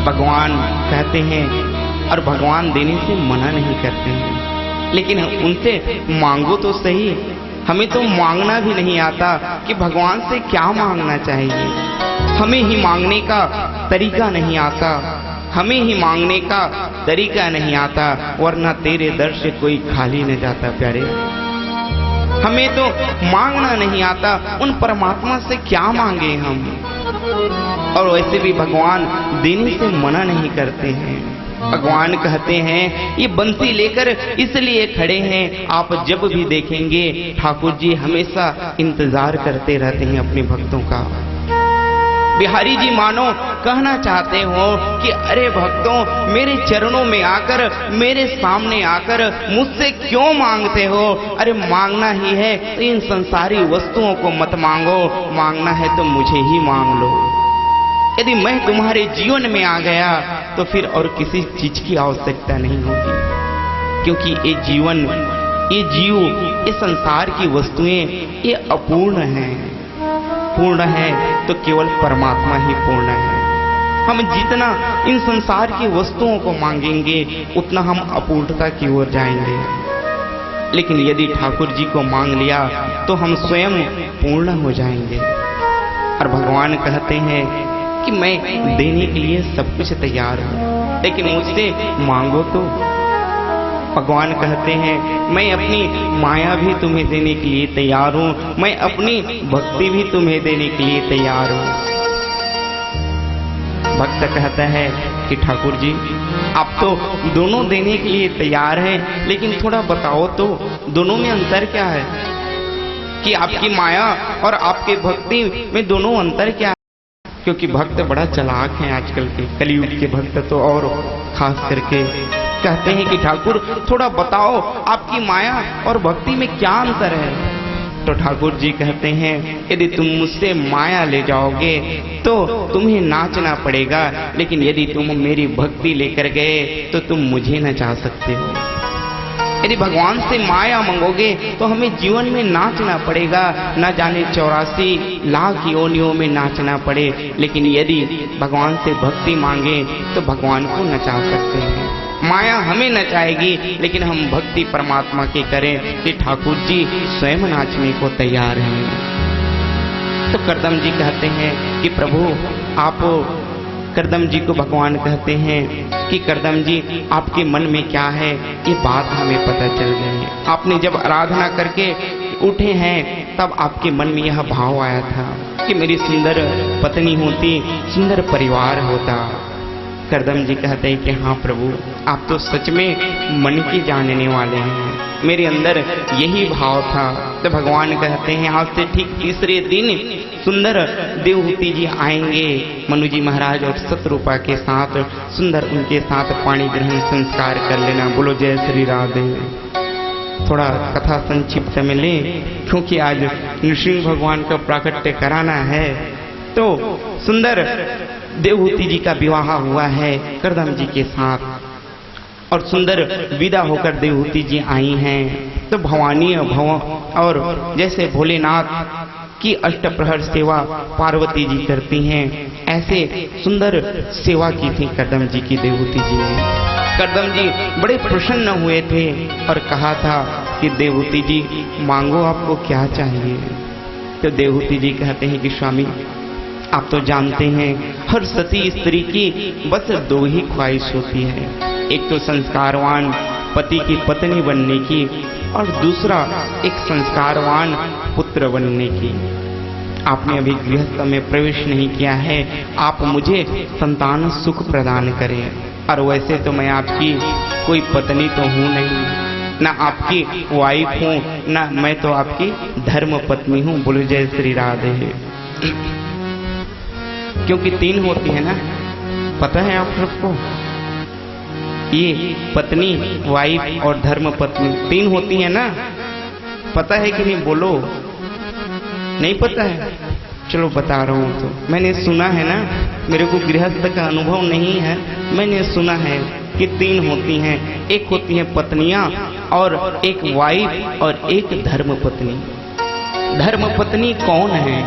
भगवान कहते हैं और भगवान देने से मना नहीं करते हैं, लेकिन उनसे मांगो तो सही। हमें तो मांगना भी नहीं आता कि भगवान से क्या मांगना चाहिए। हमें ही मांगने का तरीका नहीं आता, हमें ही मांगने का तरीका नहीं आता, वरना तेरे दर से कोई खाली न जाता प्यारे। हमें तो मांगना नहीं आता, उन परमात्मा से क्या मांगे हम। और वैसे भी भगवान देने से मना नहीं करते हैं। भगवान कहते हैं ये बंसी लेकर इसलिए खड़े हैं, आप जब भी देखेंगे ठाकुर जी हमेशा इंतजार करते रहते हैं अपने भक्तों का। बिहारी जी मानो कहना चाहते हो कि अरे भक्तों, मेरे चरणों में आकर, मेरे सामने आकर मुझसे क्यों मांगते हो? अरे मांगना ही है तो इन संसारी वस्तुओं को मत मांगो, मांगना है तो मुझे ही मांग लो। यदि मैं तुम्हारे जीवन में आ गया तो फिर और किसी चीज की आवश्यकता नहीं होगी, क्योंकि ये जीवन, ये जीव, ये संसार की वस्तुएं ये अपूर्ण हैं। पूर्ण है तो केवल परमात्मा ही पूर्ण है। हम जितना इन संसार की वस्तुओं को मांगेंगे उतना हम अपूर्णता की ओर जाएंगे, लेकिन यदि ठाकुर जी को मांग लिया तो हम स्वयं पूर्ण हो जाएंगे। और भगवान कहते हैं कि मैं देने के लिए सब कुछ तैयार हूं, लेकिन मुझसे मांगो तो। भगवान कहते हैं मैं अपनी माया भी तुम्हें देने के लिए तैयार हूं, मैं अपनी भक्ति भी तुम्हें देने के लिए तैयार हूं। भक्त कहता है कि ठाकुर जी आप तो दोनों देने के लिए तैयार हैं, लेकिन थोड़ा बताओ तो दोनों में अंतर क्या है? कि आपकी माया और आपके भक्ति में दोनों अंतर क्या है? क्योंकि भक्त बड़ा चालाक हैं आजकल के, कलयुग के भक्त तो और खास करके कहते हैं कि ठाकुर थोड़ा बताओ आपकी माया और भक्ति में क्या अंतर है। तो ठाकुर जी कहते हैं यदि तुम मुझसे माया ले जाओगे तो तुम्हें नाचना पड़ेगा, लेकिन यदि तुम मेरी भक्ति लेकर गए तो तुम मुझे नचा सकते हो। यदि भगवान से माया मांगोगे तो हमें जीवन में नाचना पड़ेगा, न जाने 84 लाख योनियों में नाचना पड़े, लेकिन यदि भगवान से भक्ति मांगे तो भगवान को नचा सकते हैं। माया हमें नचाएगी, लेकिन हम भक्ति परमात्मा की करें कि ठाकुर जी स्वयं नाचने को तैयार हैं। तो करदम जी कहते हैं कि प्रभु आप, करदम जी को भगवान कहते हैं कि करदम जी आपके मन में क्या है ये बात हमें पता चल गई है। आपने जब आराधना करके उठे हैं तब आपके मन में यह भाव आया था कि मेरी सुंदर पत्नी होती, सुंदर परिवार होता। करदम जी कहते हैं कि हाँ प्रभु आप तो सच में मन की जानने वाले हैं, मेरे अंदर यही भाव था। तो भगवान कहते हैं आज से ठीक तीसरे दिन सुंदर देवहूति जी आएंगे, मनु जी महाराज और शत्रुपा के साथ, सुंदर उनके साथ पाणी ग्रहण संस्कार कर लेना। बोलो जय श्री राधे। थोड़ा कथा संक्षिप्त में ले, क्योंकि आज नृसिंह भगवान का प्राकट्य कराना है। तो सुंदर देवहूति जी का विवाह हुआ है करदम जी के साथ, और सुंदर विदा होकर देवहूति जी आई हैं। तो भवानी और जैसे भोलेनाथ की अष्टप्रहर सेवा पार्वती जी करती हैं, ऐसे सुंदर सेवा की थी करदम जी की देवहूति जी ने। करदम जी बड़े प्रसन्न हुए थे और कहा था कि देवहूति जी मांगो आपको क्या चाहिए। तो देवहूति जी कहते हैं कि स्वामी आप तो जानते हैं हर सती स्त्री की बस दो ही ख्वाहिश होती है, एक तो संस्कारवान पति की पत्नी बनने की और दूसरा एक संस्कारवान पुत्र बनने की। आपने अभी गृहस्थ में प्रवेश नहीं किया है, आप मुझे संतान सुख प्रदान करें। और वैसे तो मैं आपकी कोई पत्नी तो हूँ नहीं, ना आपकी वाइफ हूँ, ना मैं तो आपकी धर्म पत्नी हूँ। बोलो जय श्री राधे। क्योंकि 3 होती है ना, पता है आप सबको, ये पत्नी, वाइफ और धर्म पत्नी 3 होती है ना, पता है कि नहीं? बोलो नहीं पता है? चलो बता रहा हूँ। तो मैंने सुना है ना, मेरे को गृहस्थ का अनुभव नहीं है, मैंने सुना है कि 3 होती हैं, एक होती है पत्नियां और एक वाइफ और एक धर्म पत्नी। धर्म पत्नी कौन है?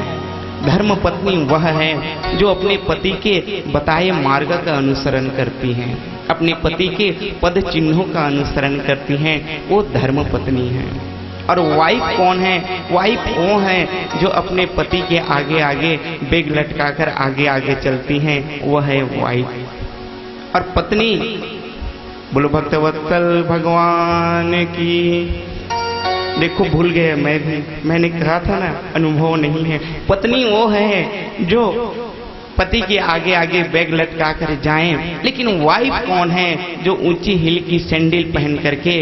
धर्म पत्नी वह है जो अपने पति के बताए मार्ग का अनुसरण करती हैं, अपने पति के पद चिन्हों का अनुसरण करती हैं, वो धर्म पत्नी है। और वाइफ कौन है? वाइफ वो है जो अपने पति के आगे आगे बैग लटकाकर आगे आगे चलती हैं, वह है वाइफ। और पत्नी, बोलो भक्तवत्सल भगवान की। देखो भूल गए मैं भी, मैंने कहा था ना अनुभव नहीं है। पत्नी वो है जो पति के आगे आगे बैग लटका कर जाएं, लेकिन वाइफ कौन है? जो ऊंची हिल की सैंडल पहन करके,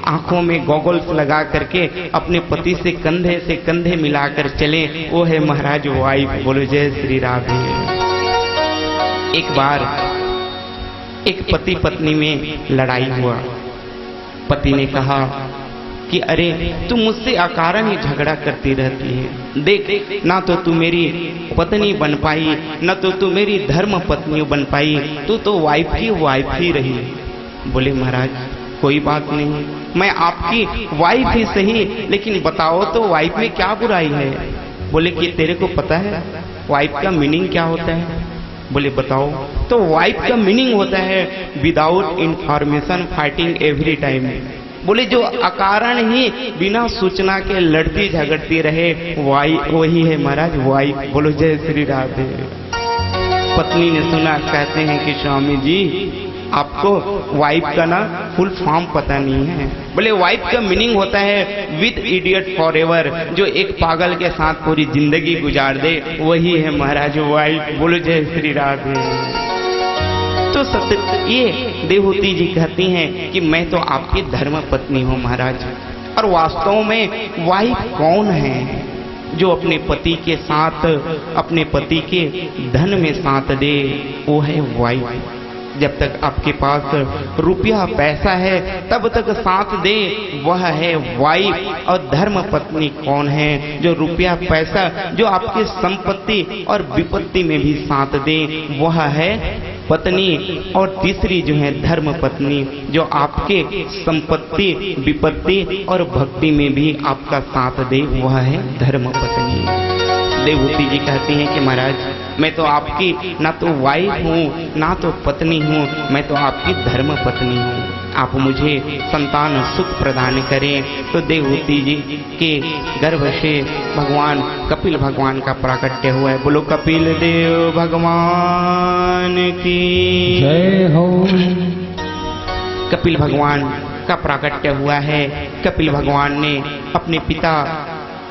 आंखों में गॉगल्स लगा करके अपने पति से कंधे मिलाकर चले, वो है महाराज वाइफ। बोलो जय श्री राधे। एक बार एक पति पत्नी में लड़ाई हुआ। पति ने कहा कि अरे तू मुझसे अकारण ही झगड़ा करती रहती है, देख ना तो तू मेरी पत्नी बन पाई, न तो तू मेरी धर्म पत्नी बन पाई, तू तो वाइफ ही रही। बोले महाराज कोई बात नहीं, मैं आपकी वाइफ ही सही, लेकिन बताओ तो वाइफ में क्या बुराई है? बोले कि तेरे को पता है वाइफ का मीनिंग क्या होता है? बोले बताओ। तो वाइफ का मीनिंग होता है without information fighting every time. बोले जो अकारण ही बिना सूचना के लड़ती झगड़ती रहे, वही है महाराज वाइफ। बोलो जय श्री राधे। पत्नी ने सुना, कहते हैं कि स्वामी जी आपको वाइफ का ना फुल फॉर्म पता नहीं है। बोले वाइफ का मीनिंग होता है विद इडियट फॉर एवर, जो एक पागल के साथ पूरी जिंदगी गुजार दे, वही है महाराज वाइफ। बोलो जय श्री राधे। तो सत्य ये देवहूति जी कहती हैं कि मैं तो आपकी धर्म पत्नी हूँ महाराज। और वास्तव में वाइफ कौन है? जो अपने पति के साथ, अपने पति के धन में साथ दे, वो है वाइफ। जब तक आपके पास रुपया पैसा है तब तक साथ दे, वह है वाइफ। और धर्म पत्नी कौन है? जो रुपया पैसा, जो आपकी संपत्ति और विपत्ति में भी साथ दे, वह है पत्नी। और तीसरी जो है धर्म पत्नी, जो आपके संपत्ति, विपत्ति और भक्ति में भी आपका साथ दे, वह है धर्म पत्नी। देवहूति जी कहती हैं कि महाराज मैं तो आपकी ना तो वाइफ हूँ ना तो पत्नी हूँ, मैं तो आपकी धर्म पत्नी हूँ। आप मुझे संतान सुख प्रदान करें। तो देवहूति जी के गर्भ से भगवान कपिल भगवान का प्राकट्य हुआ है। बोलो कपिल देव भगवान की जय हो। कपिल भगवान का प्राकट्य हुआ है। कपिल भगवान ने अपने पिता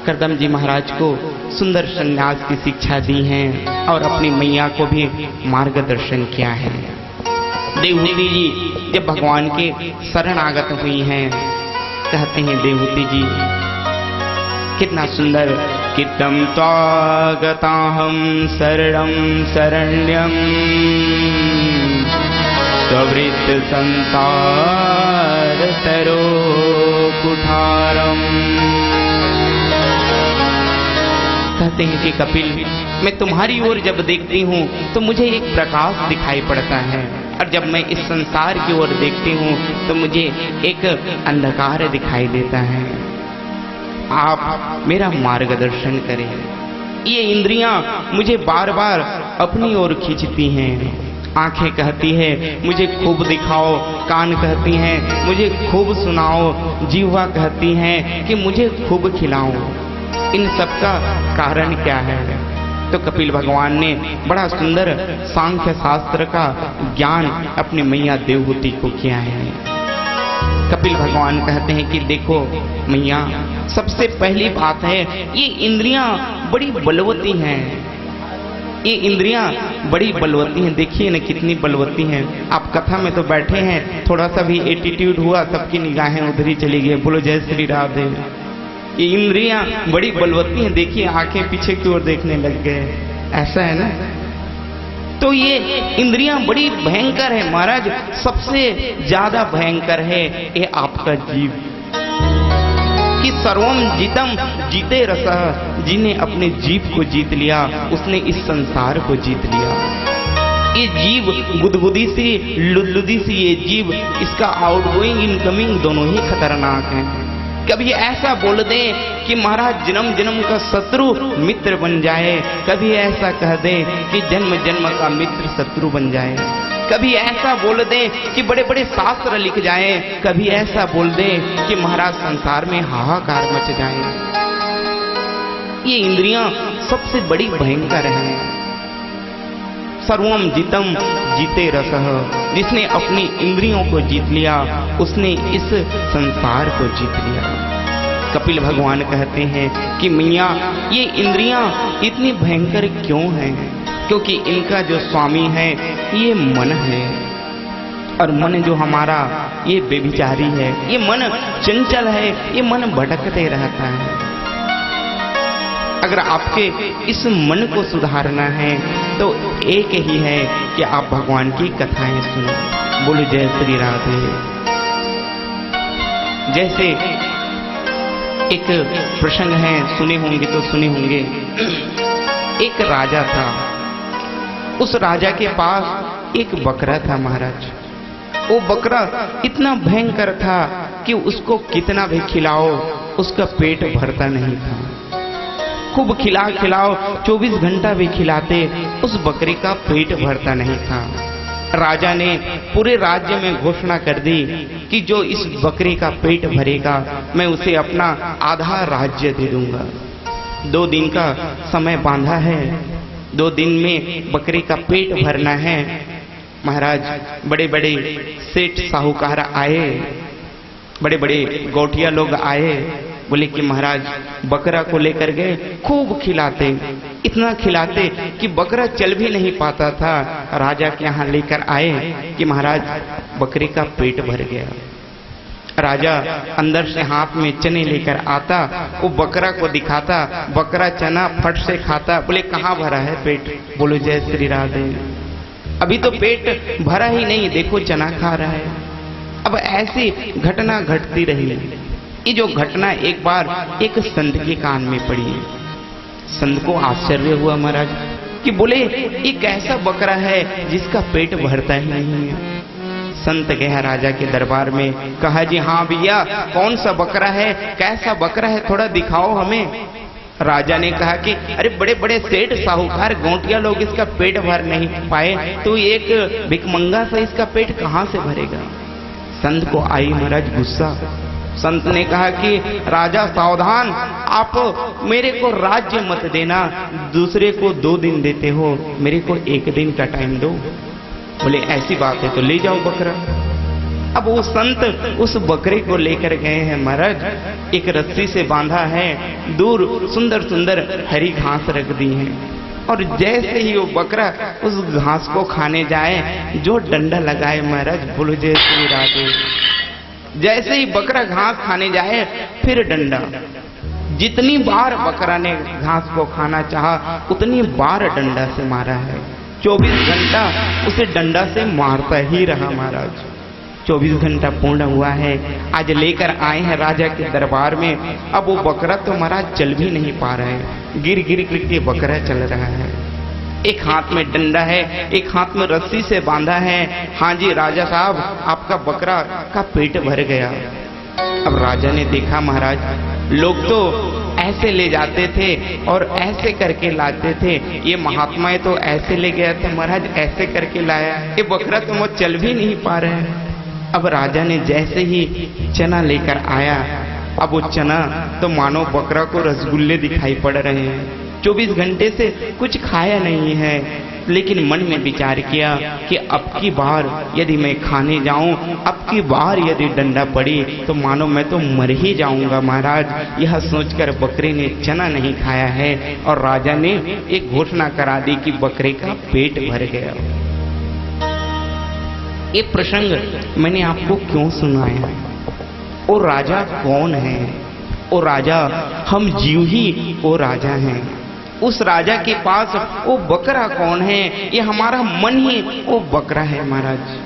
करदम जी महाराज को सुंदर संन्यास की शिक्षा दी है और अपनी मैया को भी मार्गदर्शन किया है। देवहूति जी जब भगवान के शरणागत हुई हैं, कहते हैं देवहूति जी कितना सुंदर, कितम त्वागताहं शरणं शरण्यं स्ववृत्त संसार तरो कुठारम। कहते हैं कि कपिल मैं तुम्हारी ओर जब देखती हूँ तो मुझे एक प्रकाश दिखाई पड़ता है, और जब मैं इस संसार की ओर देखती हूँ तो मुझे एक अंधकार दिखाई देता है। आप मेरा मार्गदर्शन करें। ये इंद्रियां मुझे बार बार अपनी ओर खींचती हैं। आंखें कहती है मुझे खूब दिखाओ, कान कहती हैं मुझे खूब सुनाओ, जीवा कहती हैं कि मुझे खूब खिलाओ। इन सब का कारण क्या है? तो कपिल भगवान ने बड़ा सुंदर सांख्य शास्त्र का ज्ञान अपनी मैया देवहूति को किया है। कपिल भगवान कहते हैं कि देखो मैया, सबसे पहली बात है ये इंद्रियां बड़ी बलवती हैं। ये इंद्रियां बड़ी बलवती हैं। देखिए ना कितनी बलवती हैं। आप कथा में तो बैठे हैं, थोड़ा सा भी एटीट्यूड हुआ सबकी निगाहें उधर ही चली गई। बोलो जय श्री राधे। ये इंद्रियां बड़ी बलवती हैं। देखिए आंखें पीछे की ओर देखने लग गए, ऐसा है ना। तो ये इंद्रियां बड़ी भयंकर है महाराज। सबसे ज्यादा भयंकर है ये आपका जीव। कि सर्वम जितम जीते रसः, जिन्हें अपने जीव को जीत लिया उसने इस संसार को जीत लिया। ये जीव गुदगुदी सी लुदलुदी सी, ये जीव इसका आउटगोइंग इनकमिंग दोनों ही खतरनाक हैं। कभी ऐसा बोल दे कि महाराज जन्म जन्म का शत्रु मित्र बन जाए, कभी ऐसा कह दे कि जन्म जन्म का मित्र शत्रु बन जाए, कभी ऐसा बोल दे कि बड़े बड़े शास्त्र लिख जाए, कभी ऐसा बोल दे कि महाराज संसार में हाहाकार मच जाए। ये इंद्रियां सबसे बड़ी भयंकर हैं। सर्वम जितम जीते रसः, जिसने अपनी इंद्रियों को जीत लिया उसने इस संसार को जीत लिया। कपिल भगवान कहते हैं कि मैया ये इंद्रियां इतनी भयंकर क्यों हैं? क्योंकि इनका जो स्वामी है ये मन है, और मन जो हमारा ये बेविचारी है, ये मन चंचल है, ये मन भटकते रहता है। अगर आपके इस मन को सुधारना है तो एक ही है कि आप भगवान की कथाएं सुनो। बोलो जय श्री राधे। जैसे एक प्रसंग है, सुने होंगे तो सुने होंगे। एक राजा था, उस राजा के पास एक बकरा था महाराज। वो बकरा इतना भयंकर था कि उसको कितना भी खिलाओ उसका पेट भरता नहीं था। खूब खिलाओ 24 घंटा भी खिलाते उस बकरे का पेट भरता नहीं था। राजा ने पूरे राज्य में घोषणा कर दी कि जो इस बकरे का पेट भरेगा मैं उसे अपना आधा राज्य दे दूंगा। 2 दिन का समय बांधा है, 2 दिन में बकरे का पेट भरना है। महाराज बड़े बड़े सेठ साहूकार आए, बड़े बड़े गौटिया लोग आए, बोले कि महाराज बकरा को लेकर गए, खूब खिलाते, इतना खिलाते कि बकरा चल भी नहीं पाता था। राजा के यहाँ लेकर आए कि महाराज बकरे का पेट भर गया। राजा अंदर से हाथ में चने लेकर आता, वो बकरा को दिखाता, बकरा चना फट से खाता। बोले कहाँ भरा है पेट? बोलो जय श्री राधे। अभी तो पेट भरा ही नहीं, देखो चना खा रहा है। अब ऐसी घटना घटती रही। ये जो घटना एक बार एक संत के कान में पड़ी। संत को आश्चर्य हुआ महाराज कि बोले ये कैसा बकरा है जिसका पेट भरता ही नहीं है। संत गया राजा के दरबार में, कहा जी हाँ भैया कौन सा बकरा है, कैसा बकरा है, थोड़ा दिखाओ हमें। राजा ने कहा कि अरे बड़े बड़े सेठ साहूकार गौटिया लोग इसका पेट भर नहीं पाए, तो एक भिखमंगा सा इसका पेट कहाँ से भरेगा? संत को आई महाराज गुस्सा। संत ने कहा कि राजा सावधान, आप मेरे को राज्य मत देना, दूसरे को 2 दिन देते हो, मेरे को 1 दिन का टाइम दो। बोले ऐसी बात है तो ले जाओ बकरा। अब वो संत उस बकरे को लेकर गए हैं महाराज, एक रस्सी से बांधा है, दूर सुंदर सुंदर हरी घास रख दी है, और जैसे ही वो बकरा उस घास को खाने जाए, जो डंडा लगाए महाराज, बोलो जय श्री राधे। जैसे ही बकरा घास खाने जाए फिर डंडा। जितनी बार बकरा ने घास को खाना चाहा उतनी बार डंडा से मारा है। 24 घंटा उसे डंडा से मारता ही रहा महाराज। 24 घंटा पूर्ण हुआ है। आज लेकर आए हैं राजा के दरबार में। अब वो बकरा तो महाराज चल भी नहीं पा रहा है, गिर गिर के बकरा चल रहा है। एक हाथ में डंडा है, एक हाथ में रस्सी से बांधा है। हाँ जी राजा साहब, आपका बकरा का पेट भर गया। अब राजा ने देखा महाराज लोग तो ऐसे ले जाते थे और ऐसे करके लाते थे, ये महात्मा तो ऐसे ले गया था महाराज, ऐसे करके लाया, ये बकरा तो वो चल भी नहीं पा रहा है। अब राजा ने जैसे ही चना लेकर आया, अब वो चना तो मानो बकरा को रसगुल्ले दिखाई पड़ रहे हैं। 24 घंटे से कुछ खाया नहीं है, लेकिन मन में विचार किया कि अब की बार यदि मैं खाने जाऊं, अब की बार यदि डंडा पड़ी तो मानो मैं तो मर ही जाऊंगा महाराज। यह सोचकर बकरे ने चना नहीं खाया है और राजा ने एक घोषणा करा दी कि बकरे का पेट भर गया। ये प्रसंग मैंने आपको क्यों सुनाया? वो राजा कौन है? वो राजा हम जीव ही वो राजा हैं। उस राजा के पास वो बकरा कौन है? ये हमारा मन ही वो बकरा है महाराज।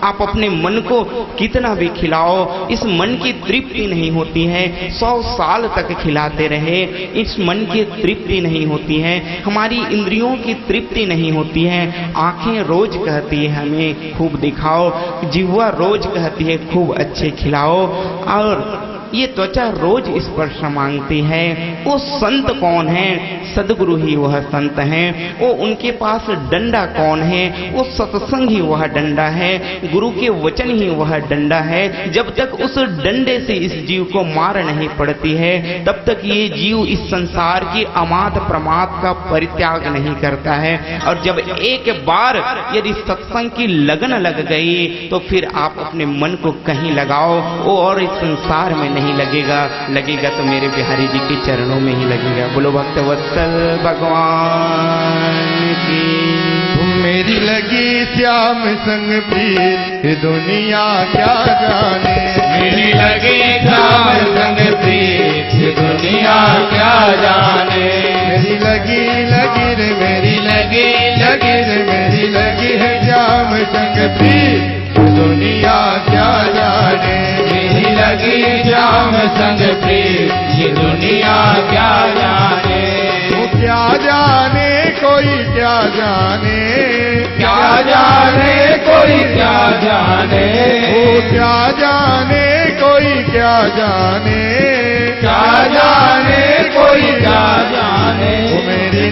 आप अपने मन को कितना भी खिलाओ, इस मन की तृप्ति नहीं होती है। 100 साल तक खिलाते रहे, इस मन की तृप्ति नहीं होती है। हमारी इंद्रियों की तृप्ति नहीं होती है। आंखें रोज कहती है हमें खूब दिखाओ, जिह्वा रोज कहती है खूब अच्छे खिलाओ, और ये त्वचा रोज स्पर्श मांगती है। वो संत कौन है? सदगुरु ही वह संत है। वो उनके पास डंडा कौन है? वो सत्संग ही वह डंडा है, गुरु के वचन ही वह डंडा है। जब तक उस डंडे से इस जीव को मार नहीं पड़ती है, तब तक ये जीव इस संसार की अमात प्रमाद का परित्याग नहीं करता है। और जब एक बार यदि सत्संग की लगन लग गई तो फिर आप अपने मन को कहीं लगाओ, वो और इस संसार में नहीं लगेगा, लगेगा तो मेरे बिहारी जी के चरणों में ही लगेगा। बोलो भक्तवत्सल भगवान की। मेरी लगी श्याम संग प्रीत दुनिया क्या जाने, मेरी लगी श्याम संग प्रीत दुनिया क्या जाने। मेरी लगी रे मेरी लगी रे मेरी लगी है श्याम संग प्रीत दुनिया क्या जाने। मेरी लगी श्याम संग प्रीत ये दुनिया क्या जाने। तो क्या जाने कोई क्या जाने, क्या जाने कोई क्या जाने। वो क्या जाने कोई क्या जाने, क्या जाने कोई क्या जाने। वो मेरी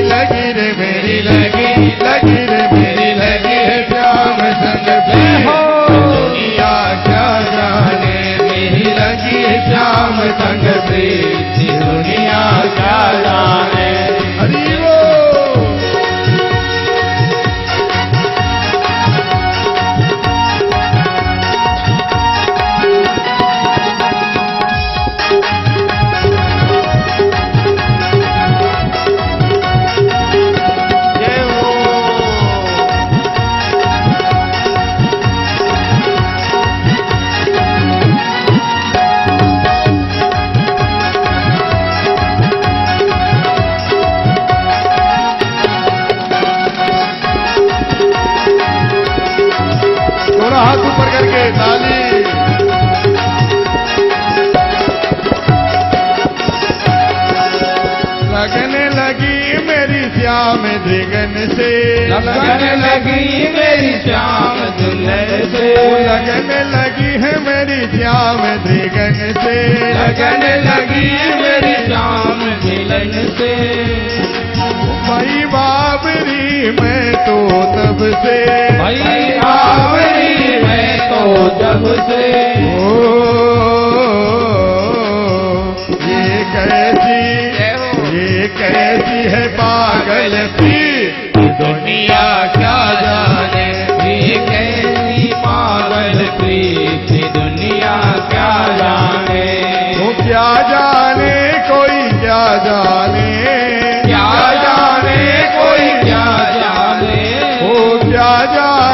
लगी रे मेरी लगी रे मेरी लगी है श्याम संग प्रीत दुनिया क्या जाने। मेरी लगी श्याम संग प्रीत दुनिया क्या जाने। हरि वो हाथ ऊपर करके ताली। लगने लगी मेरी श्याम दिगन से, लगने लगी मेरी श्याम दुल्हन से। लगने लगी है मेरी श्याम दिगन से, लगने लगी मेरी श्याम दुल्हन से। भाई बाबरी मैं तो तब से, भाई बाबरी मैं तो तब से। ये कैसी है पागल प्रीत दुनिया क्या जाने। ये कैसी पागल प्रीत दुनिया क्या जाने। वो क्या जाने कोई क्या जाने, क्या जाने कोई क्या जाने। वो क्या जाने